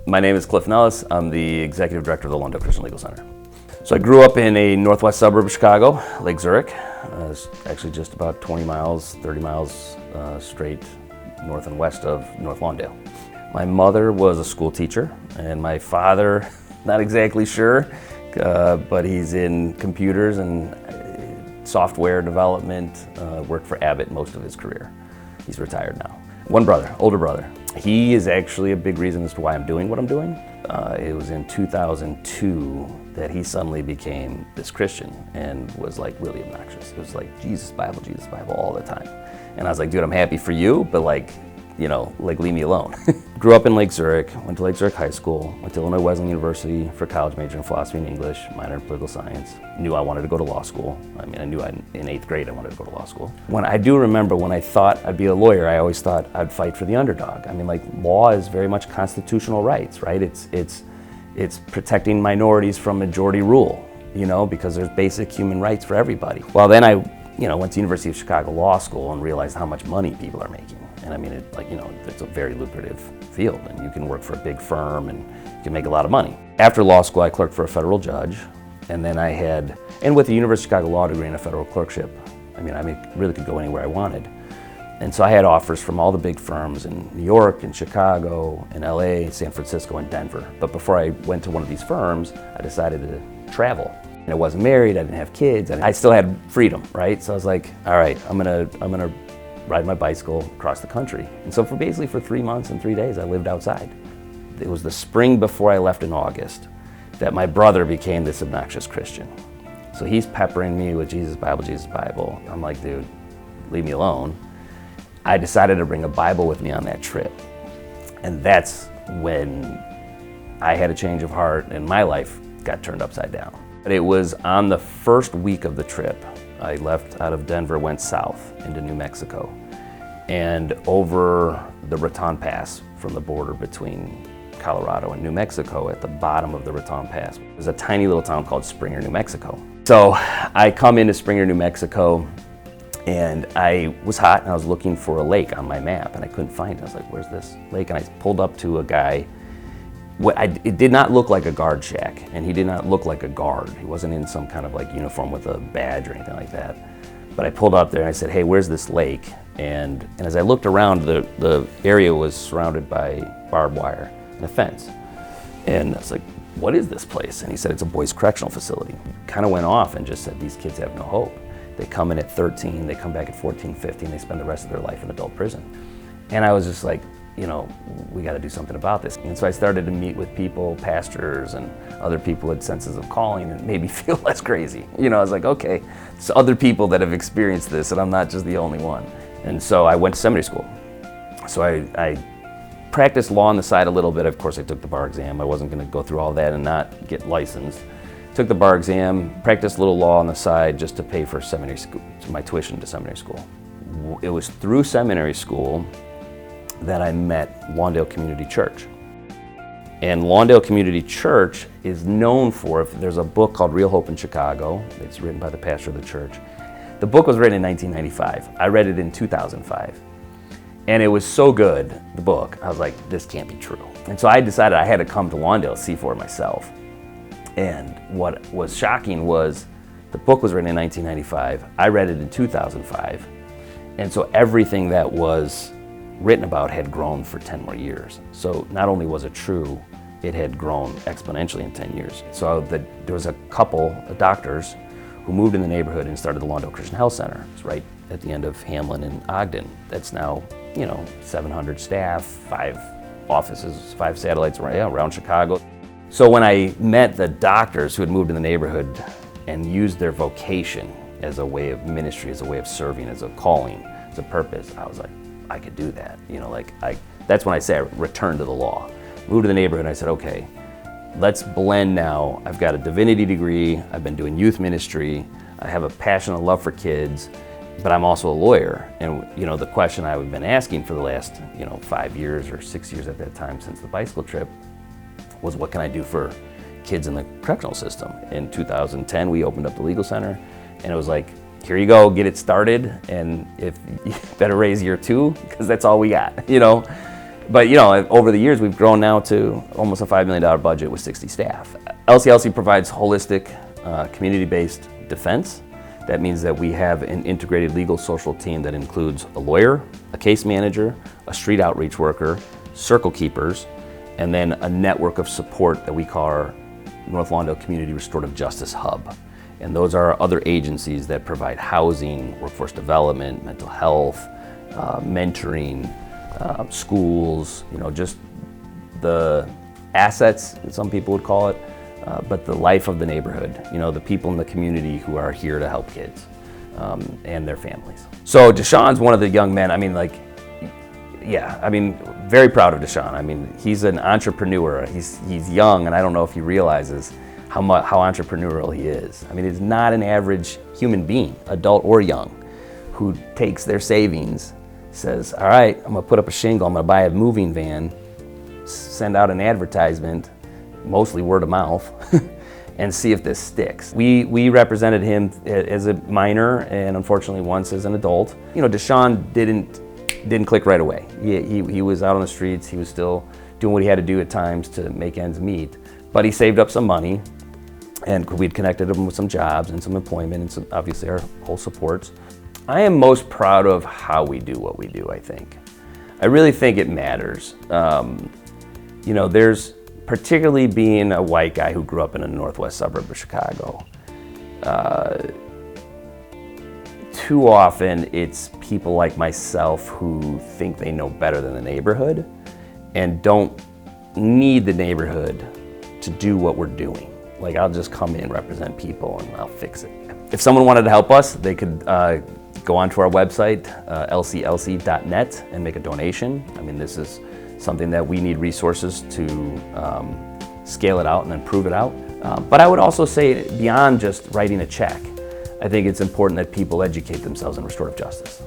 My name is Nellis. I'm the Executive Director of the Lawndale Christian Legal Center. So I grew up in a northwest suburb of Chicago, Lake Zurich. It's actually just about 20 miles, 30 miles straight north and west of North Lawndale. My mother was a school teacher, and my father, not exactly sure, but he's in computers and software development, worked for Abbott most of his career. He's retired now. One brother, older brother. He is actually a big reason as to why I'm doing what I'm doing. It was in 2002 that he suddenly became this Christian and was like really obnoxious. It was like Jesus Bible all the time. And I was like, dude, I'm happy for you, but like leave me alone. Grew up in Lake Zurich, went to Lake Zurich High School, went to Illinois Wesleyan University for college, major in philosophy and English, minor in political science. Knew I wanted to go to law school. I knew in 8th grade I wanted to go to law school. I do remember when I thought I'd be a lawyer, I always thought I'd fight for the underdog. Law is very much constitutional rights, right? It's protecting minorities from majority rule, because there's basic human rights for everybody. Well, then I went to University of Chicago Law School and realized how much money people are making. And it's a very lucrative field, and you can work for a big firm and you can make a lot of money. After law school, I clerked for a federal judge, and then and with the University of Chicago law degree and a federal clerkship, I really could go anywhere I wanted. And so I had offers from all the big firms in New York and Chicago and LA, San Francisco and Denver. But before I went to one of these firms, I decided to travel. And I wasn't married, I didn't have kids, and I still had freedom, right? So I was like, all right, I'm gonna ride my bicycle across the country. And so for 3 months and 3 days, I lived outside. It was the spring before I left in August that my brother became this obnoxious Christian. So he's peppering me with Jesus Bible. I'm like, dude, leave me alone. I decided to bring a Bible with me on that trip. And that's when I had a change of heart and my life got turned upside down. But it was on the first week of the trip. I left out of Denver, went south into New Mexico, and over the Raton Pass from the border between Colorado and New Mexico, at the bottom of the Raton Pass, there's a tiny little town called Springer, New Mexico. So I come into Springer, New Mexico, and I was hot and I was looking for a lake on my map and I couldn't find it. I was like, where's this lake? And I pulled up to a guy. It did not look like a guard shack, and he did not look like a guard. He wasn't in some kind of uniform with a badge or anything like that. But I pulled up there and I said, hey, where's this lake? And as I looked around, the area was surrounded by barbed wire and a fence. And I was like, what is this place? And he said, it's a boys' correctional facility. Kind of went off and just said, these kids have no hope. They come in at 13, they come back at 14, 15, they spend the rest of their life in adult prison. And I was just like, we got to do something about this. And so I started to meet with people, pastors and other people with senses of calling, and made me feel less crazy. I was like, okay, it's other people that have experienced this and I'm not just the only one. And so I went to seminary school. So I practiced law on the side a little bit. Of course, I took the bar exam. I wasn't going to go through all that and not get licensed. Took the bar exam, practiced a little law on the side just to pay for seminary school, my tuition to seminary school. It was through seminary school that I met Lawndale Community Church. And Lawndale Community Church is known for, if there's a book called Real Hope in Chicago, it's written by the pastor of the church. The book was written in 1995. I read it in 2005. And it was so good, the book, I was like, this can't be true. And so I decided I had to come to Lawndale to see for it myself. And what was shocking was the book was written in 1995. I read it in 2005. And so everything that was written about had grown for 10 more years. So not only was it true, it had grown exponentially in 10 years. So there was a couple of doctors who moved in the neighborhood and started the Lawndale Christian Health Center. It's right at the end of Hamlin and Ogden. That's now, 700 staff, 5 offices, 5 satellites around Chicago. So when I met the doctors who had moved in the neighborhood and used their vocation as a way of ministry, as a way of serving, as a calling, as a purpose, I was like, I could do that. That's when I say I returned to the law. Moved to the neighborhood and I said, okay, let's blend now. I've got a divinity degree, I've been doing youth ministry, I have a passion and love for kids, but I'm also a lawyer. And the question I've been asking for the last 5 years or 6 years at that time since the bicycle trip was, what can I do for kids in the correctional system? In 2010, we opened up the legal center, and it was like, here you go, get it started, and if you better raise year 2, because that's all we got, But over the years, we've grown now to almost a $5 million budget with 60 staff. LCLC provides holistic, community-based defense. That means that we have an integrated legal social team that includes a lawyer, a case manager, a street outreach worker, circle keepers, and then a network of support that we call our North Lawndale Community Restorative Justice Hub. And those are other agencies that provide housing, workforce development, mental health, mentoring, schools, just the assets, some people would call it, but the life of the neighborhood, the people in the community who are here to help kids and their families. So Deshaun's one of the young men, very proud of Deshaun. He's an entrepreneur. He's young, and I don't know if he realizes how entrepreneurial he is. He's not an average human being, adult or young, who takes their savings, says, all right, I'm gonna put up a shingle, I'm gonna buy a moving van, send out an advertisement, mostly word of mouth, and see if this sticks. We represented him as a minor and unfortunately once as an adult. Deshaun didn't click right away. He was out on the streets, he was still doing what he had to do at times to make ends meet, but he saved up some money, and we'd connected him with some jobs and some employment and some, obviously, our whole supports. I am most proud of how we do what we do, I think. I really think it matters. There's, particularly being a white guy who grew up in a northwest suburb of Chicago, too often it's people like myself who think they know better than the neighborhood and don't need the neighborhood to do what we're doing. Like, I'll just come in, represent people, and I'll fix it. If someone wanted to help us, they could go onto our website, lclc.net, and make a donation. This is something that we need resources to scale it out and improve it out. But I would also say, beyond just writing a check, I think it's important that people educate themselves in restorative justice.